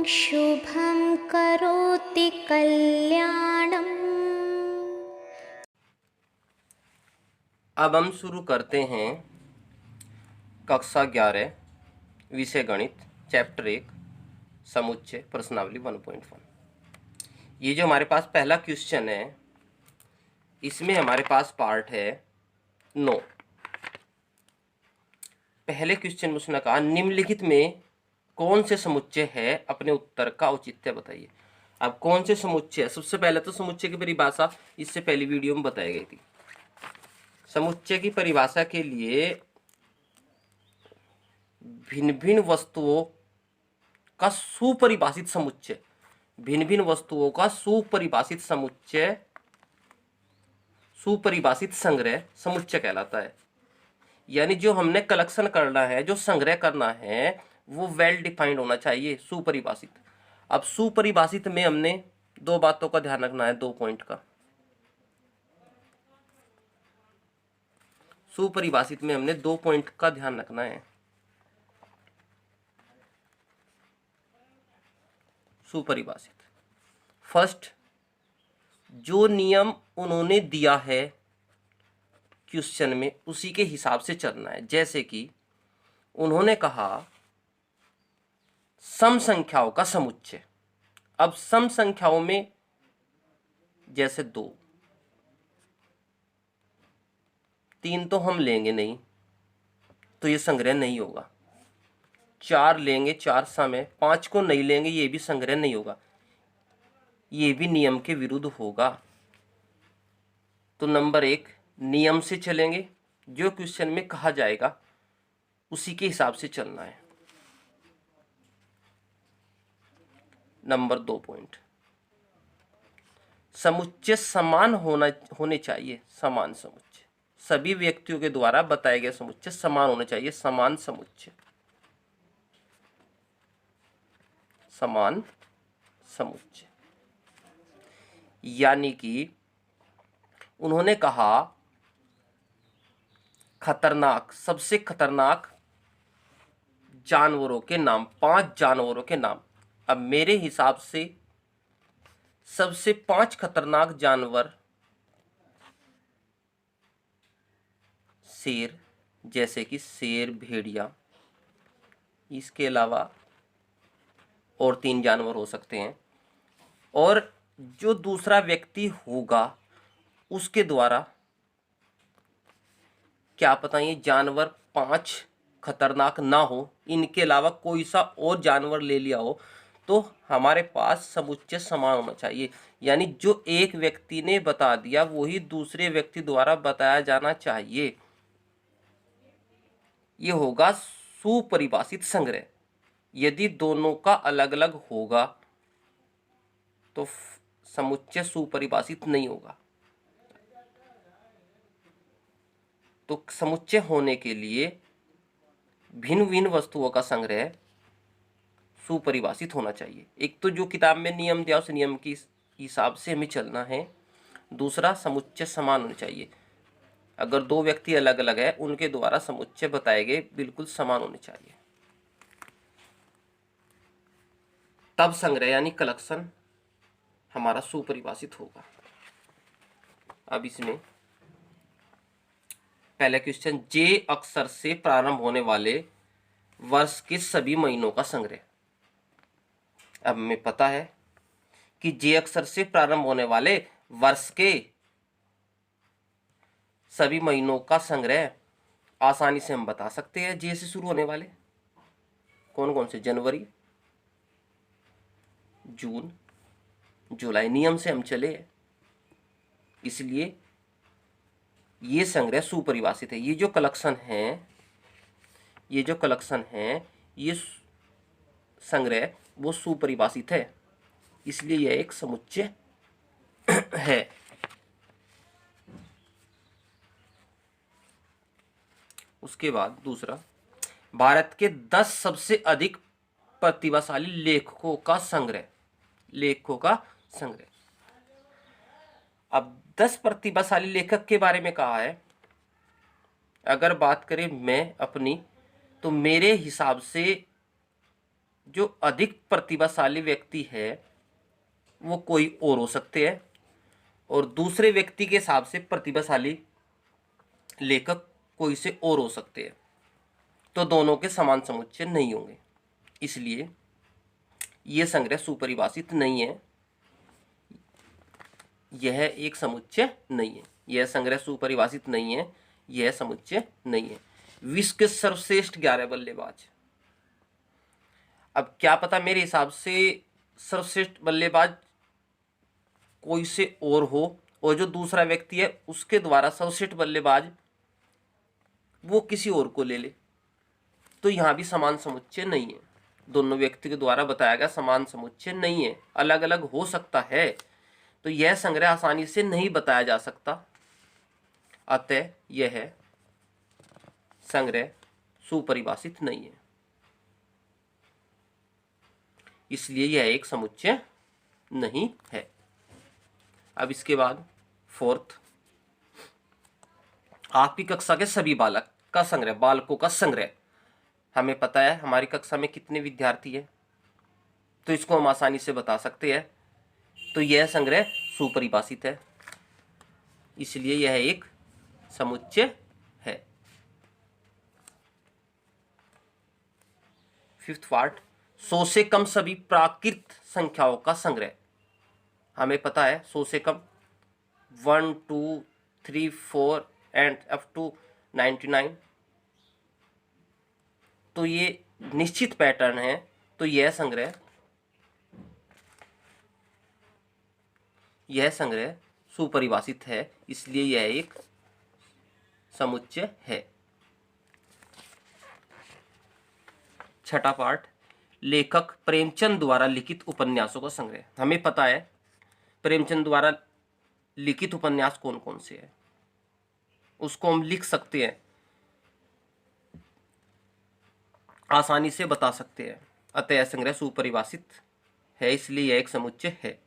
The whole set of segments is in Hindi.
शुभं करोति कल्याणम्। अब हम शुरू करते हैं कक्षा 11 विषय गणित चैप्टर 1 समुच्चय प्रश्नावली 1.1। ये जो हमारे पास पहला क्वेश्चन है इसमें हमारे पास पार्ट है 9। पहले क्वेश्चन में उसने कहा निम्नलिखित में कौन से समुच्चय है, अपने उत्तर का औचित्य बताइए। अब कौन से समुच्चय, सबसे पहले तो समुच्चय की परिभाषा इससे पहली वीडियो में बताई गई थी। समुच्चय की परिभाषा के लिए भिन्न भिन्न वस्तुओं का सुपरिभाषित समुच्चय, भिन्न भिन्न वस्तुओं का सुपरिभाषित समुच्चय, सुपरिभाषित संग्रह समुच्चय कहलाता है। यानी जो हमने कलेक्शन करना है, जो संग्रह करना है, वो वेल डिफाइंड होना चाहिए, सुपरिभाषित। अब सुपरिभाषित में हमने दो बातों का ध्यान रखना है, 2 पॉइंट का। सुपरिभाषित में हमने 2 पॉइंट का ध्यान रखना है। सुपरिभाषित, फर्स्ट, जो नियम उन्होंने दिया है क्वेश्चन में उसी के हिसाब से चलना है। जैसे कि उन्होंने कहा सम संख्याओं का समुच्चय। अब सम संख्याओं में जैसे 2, 3 तो हम लेंगे नहीं, तो ये संग्रह नहीं होगा। 4 लेंगे, 4 सम है, 5 को नहीं लेंगे, ये भी संग्रह नहीं होगा, ये भी नियम के विरुद्ध होगा। तो नंबर 1, नियम से चलेंगे, जो क्वेश्चन में कहा जाएगा उसी के हिसाब से चलना है। नंबर 2 पॉइंट, समुच्चय समान होने चाहिए, समान समुच्चय, सभी व्यक्तियों के द्वारा बताए गए समुच्चय समान होने चाहिए, समान समुच्चय, समान समुच्चय। यानी कि उन्होंने कहा खतरनाक, सबसे खतरनाक जानवरों के नाम, 5 जानवरों के नाम। अब मेरे हिसाब से सबसे 5 खतरनाक जानवर शेर, जैसे कि शेर, भेड़िया, इसके अलावा और 3 जानवर हो सकते हैं। और जो दूसरा व्यक्ति होगा उसके द्वारा क्या पता ये जानवर 5 खतरनाक ना हो, इनके अलावा कोई सा और जानवर ले लिया हो, तो हमारे पास समुच्चय समान होना चाहिए। यानी जो एक व्यक्ति ने बता दिया वही दूसरे व्यक्ति द्वारा बताया जाना चाहिए। ये होगा सुपरिभाषित संग्रह। यदि दोनों का अलग अलग होगा तो समुच्चय सुपरिभाषित नहीं होगा। तो समुच्चय होने के लिए भिन्न भिन्न वस्तुओं का संग्रह सुपरिभाषित होना चाहिए। एक तो जो किताब में नियम दिया उस नियम के हिसाब से हमें चलना है। दूसरा, समुच्चय समान होने चाहिए। अगर 2 व्यक्ति अलग अलग है उनके द्वारा समुच्चय बताए गए बिल्कुल समान होने चाहिए, तब संग्रह यानी कलेक्शन हमारा सुपरिभाषित होगा। अब इसमें पहला क्वेश्चन, जे अक्षर से प्रारंभ होने वाले वर्ष के सभी महीनों का संग्रह। अब हमें पता है कि जे अक्षर से प्रारंभ होने वाले वर्ष के सभी महीनों का संग्रह आसानी से हम बता सकते हैं। जे से शुरू होने वाले कौन कौन से, जनवरी, जून, जुलाई, नियम से हम चले, इसलिए ये संग्रह सुपरिभाषित है। ये जो कलेक्शन है, ये जो कलेक्शन है, ये संग्रह वो सुपरिभाषित है, इसलिए यह एक समुच्चय है। उसके बाद दूसरा, भारत के 10 सबसे अधिक प्रतिभाशाली लेखकों का संग्रह, लेखकों का संग्रह। अब 10 प्रतिभाशाली लेखक के बारे में कहा है। अगर बात करें मैं अपनी, तो मेरे हिसाब से जो अधिक प्रतिभाशाली व्यक्ति है वो कोई और हो सकते हैं, और दूसरे व्यक्ति के हिसाब से प्रतिभाशाली लेखक कोई से और हो सकते हैं, तो दोनों के समान समुच्चय नहीं होंगे। इसलिए यह संग्रह सुपरिभाषित नहीं है, यह एक समुच्चय नहीं है। यह संग्रह सुपरिभाषित नहीं है, यह समुच्चय नहीं है। विश्व के सर्वश्रेष्ठ 11 बल्लेबाज। अब क्या पता मेरे हिसाब से सर्वश्रेष्ठ बल्लेबाज कोई से और हो, और जो दूसरा व्यक्ति है उसके द्वारा सर्वश्रेष्ठ बल्लेबाज वो किसी और को ले ले, तो यहां भी समान समुच्चय नहीं है। दोनों व्यक्ति के द्वारा बताया गया समान समुच्चय नहीं है, अलग अलग हो सकता है, तो यह संग्रह आसानी से नहीं बताया जा सकता। अतः यह संग्रह सुपरिभाषित नहीं है, इसलिए यह एक समुच्चय नहीं है। अब इसके बाद फोर्थ, आपकी कक्षा के सभी बालक का संग्रह, बालकों का संग्रह। हमें पता है हमारी कक्षा में कितने विद्यार्थी है, तो इसको हम आसानी से बता सकते हैं। तो यह संग्रह सुपरिभाषित है, इसलिए यह एक समुच्चय है। फिफ्थ पार्ट, 100 से कम सभी प्राकृत संख्याओं का संग्रह। हमें पता है 100 से कम 1 2 3 4 एंड अप टू 99, तो ये निश्चित पैटर्न है, तो यह संग्रह सुपरिभाषित है, इसलिए यह एक समुच्चय है। छठा पार्ट, लेखक प्रेमचंद द्वारा लिखित उपन्यासों का संग्रह। हमें पता है प्रेमचंद द्वारा लिखित उपन्यास कौन कौन से हैं, उसको हम लिख सकते हैं, आसानी से बता सकते हैं। अतः यह संग्रह सुपरिभाषित है, इसलिए यह एक समुच्चय है।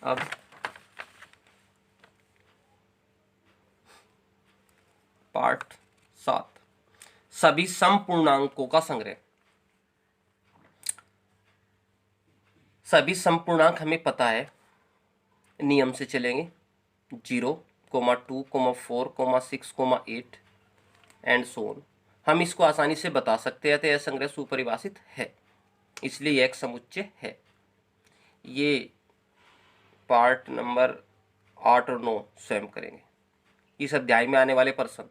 अब पार्ट 7, सभी समपूर्णांकों का संग्रह। सभी समपूर्णांक हमें पता है, नियम से चलेंगे 0, 2, 4, 6, 8 एंड सो ऑन। हम इसको आसानी से बता सकते हैं, तो यह संग्रह सुपरिभाषित है, इसलिए यह एक समुच्चय है। ये पार्ट नंबर 8 और 9 स्वयं करेंगे। इस अध्याय में आने वाले पर्सन,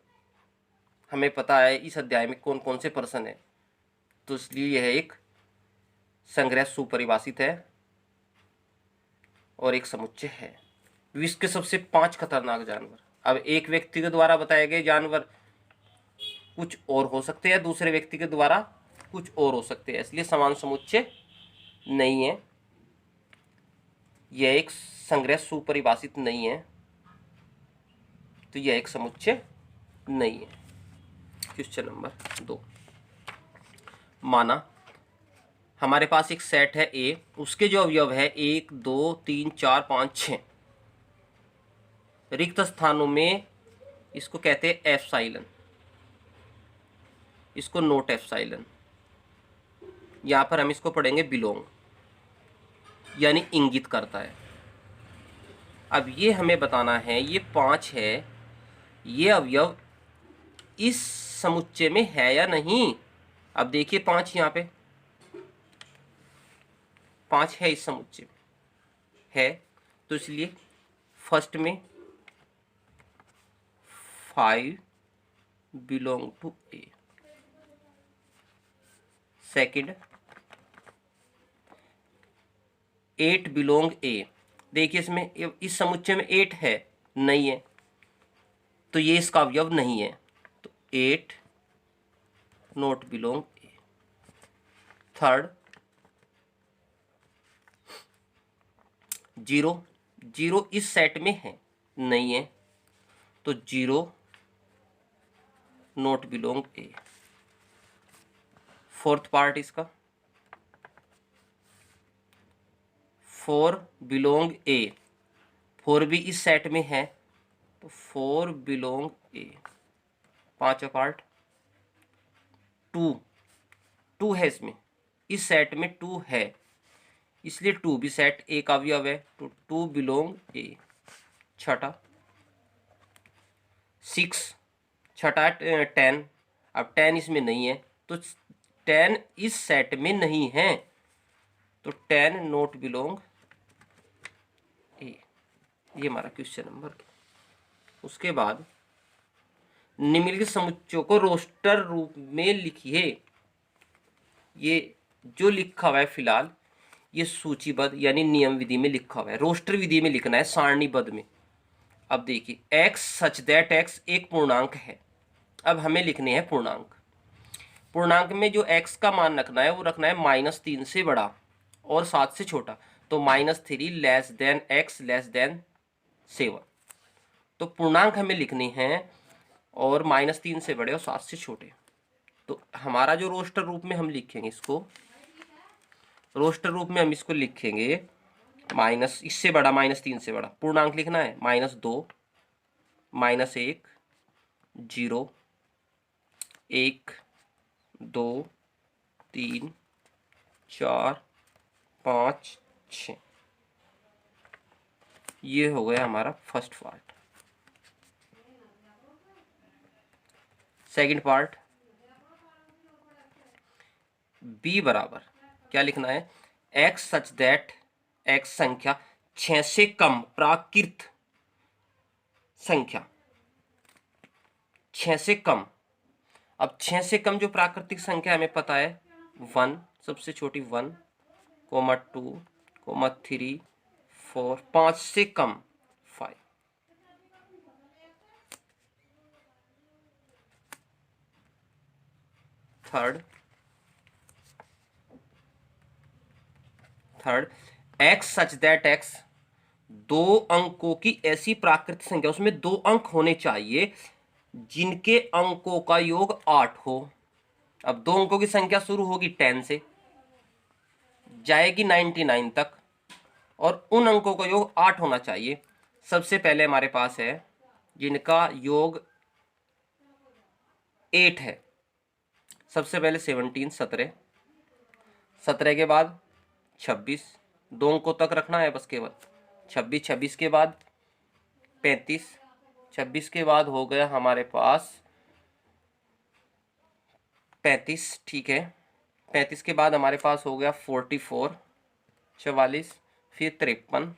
हमें पता है इस अध्याय में कौन कौन से पर्सन है, तो इसलिए यह एक संग्रह सुपरिभाषित है और एक समुच्चय है। विश्व के सबसे 5 खतरनाक जानवर। अब एक व्यक्ति के द्वारा बताए गए जानवर कुछ और हो सकते हैं, दूसरे व्यक्ति के द्वारा कुछ और हो सकते हैं, इसलिए समान समुच्चय नहीं है, यह एक संग्रह सुपरिभाषित नहीं है, तो यह एक समुच्चय नहीं है। क्वेश्चन नंबर 2, माना हमारे पास एक सेट है ए, उसके जो अवयव है 1 2 3 4 5 6, रिक्त स्थानों में इसको कहते हैं एप्सिलॉन, इसको नोट एप्सिलॉन, यहां पर हम इसको पढ़ेंगे बिलोंग, यानी इंगित करता है। अब ये हमें बताना है ये 5 है, ये अवयव इस समुच्चय में है या नहीं। अब देखिए 5 यहाँ पे 5 है, इस समुच्चय में है, तो इसलिए फर्स्ट में 5 belong to A, second 8 belong A. देखिए इसमें इस समुच्चय में 8 है, नहीं है, तो ये इसका अवयव नहीं है, तो 8 नॉट बिलोंग ए। थर्ड 0 इस सेट में है, नहीं है, तो 0 not belong A. Fourth part इसका 4 बिलोंग ए, 4 भी इस सेट में है, तो 4 बिलोंग ए। पांचवा पार्ट 2 2 है इसमें, इस सेट में 2 है, इसलिए 2 भी सेट ए का अवयव है, तो 2 बिलोंग ए। छठा 6, छठा 10, अब 10 इसमें नहीं है तो 10 इस सेट में नहीं है, तो 10 नॉट बिलोंग ए। ये हमारा क्वेश्चन नंबर। उसके बाद निम्नलिखित समुच्चयों को रोस्टर रूप में लिखिए। ये जो लिखा हुआ है फिलहाल ये सूचीबद्ध यानी नियम विधि में लिखा हुआ है, रोस्टर विधि में लिखना है, सारणीबद्ध में। अब देखिए x सच दैट x एक पूर्णांक है। अब हमें लिखने हैं पूर्णांक। पूर्णांक में जो x का मान रखना है वो रखना है -3 से बड़ा और 7 से छोटा, तो -3 less than x less than 7। तो पूर्णांक हमें लिखने हैं और -3 से बड़े और 7 से छोटे। तो हमारा जो रोस्टर रूप में हम लिखेंगे इसको, रोस्टर रूप में हम इसको लिखेंगे माइनस, इससे बड़ा -3 से बड़ा पूर्णांक लिखना है, -2 -1 0 1 2 3 4 5 6। ये हो गया हमारा first part. Second part B बराबर क्या लिखना है, x सच दैट x संख्या 6 से कम प्राकृत संख्या, 6 से कम। अब 6 से कम जो प्राकृतिक संख्या हमें पता है 1, सबसे छोटी 1, 2, 3 4, 5 से कम 5। Third x such that x 2 अंकों की ऐसी प्राकृतिक संख्या, उसमें 2 अंक होने चाहिए जिनके अंकों का योग 8 हो। अब 2 अंकों की संख्या शुरू होगी 10 से, जाएगी 99 तक, और उन अंकों का योग 8 होना चाहिए। सबसे पहले हमारे पास है जिनका योग 8 है, सबसे पहले 17 17, 17 के बाद 26, 2 अंकों तक रखना है बस केवल, 26, 26 के बाद 35, 26 के बाद हो गया हमारे पास 35, ठीक है। 35 के बाद हमारे पास हो गया 44, 44, फिर 53,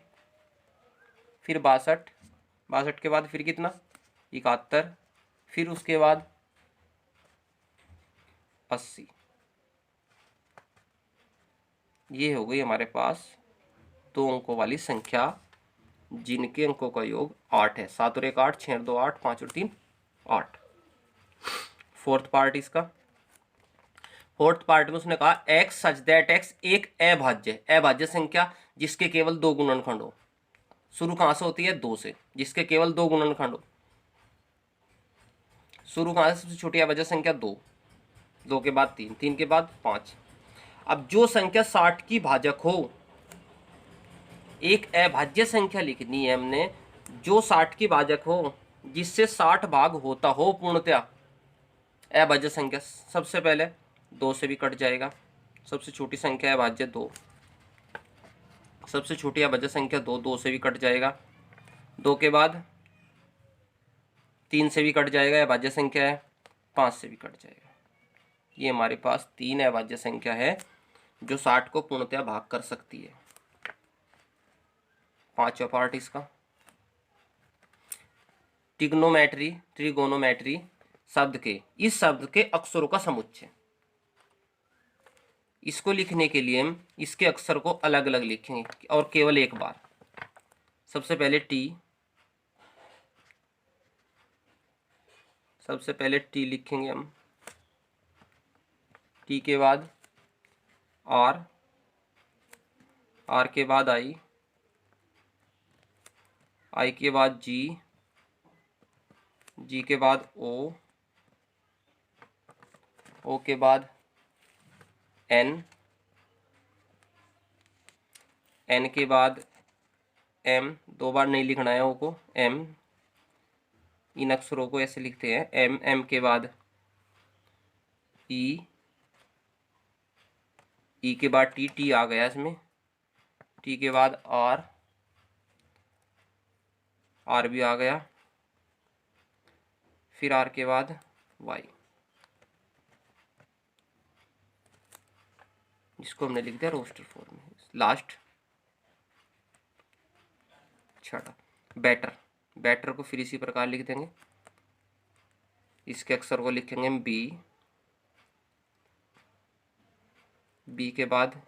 फिर 62, 62 के बाद फिर कितना 71, फिर उसके बाद 80। ये हो गई हमारे पास 2 अंकों वाली संख्या जिनके अंकों का योग 8 है। 7 और 1 8, 6 और 2 8, 5 और 3 8। फोर्थ पार्ट इसका, फोर्थ पार्ट में उसने कहा x सच दैट x एक अभाज्य संख्या जिसके केवल 2 गुणनखंड हो। शुरू कहां से होती है 2 से, जिसके केवल 2 गुणनखंड हो। शुरू कहां से, सबसे छोटी अभाज्य संख्या 2, 2 के बाद 3, 3 के बाद 5। अब जो संख्या 60 की भाजक हो, एक अभाज्य संख्या लिखनी है हमने जो 60 की भाजक हो, जिससे 60 भाग होता हो पूर्णतया अभाज्य संख्या। सबसे पहले 2 से भी कट जाएगा, सबसे छोटी संख्या है अभाज्य 2, सबसे छोटी अभाज्य संख्या 2, 2 से भी कट जाएगा। 2 के बाद 3 से भी कट जाएगा, अभाज्य संख्या है। 5 से भी कट जाएगा। ये हमारे पास 3 अभाज्य संख्या है जो 60 को पूर्णतया भाग कर सकती है। पांचवा पार्ट इसका, ट्रिगोनोमेट्री शब्द के, इस शब्द के अक्षरों का समुच्चय। इसको लिखने के लिए हम इसके अक्षर को अलग अलग लिखेंगे और केवल एक बार। सबसे पहले टी, सबसे पहले टी लिखेंगे हम, टी के बाद आर, आर के बाद आई, आई के बाद जी, जी के बाद ओ, ओ के बाद एन, एन के बाद एम, 2 बार नहीं लिखना है ओ को, एम। इन अक्षरों को ऐसे लिखते हैं एम, एम के बाद ई, ई के बाद टी, टी आ गया इसमें, टी के बाद आर, आर भी आ गया, फिर आर के बाद वाई, जिसको हमने लिख दिया रोस्टर फॉर्म में। लास्ट छठा बैटर, बैटर को फिर इसी प्रकार लिख देंगे, इसके अक्षर को लिखेंगे बी, बी के बाद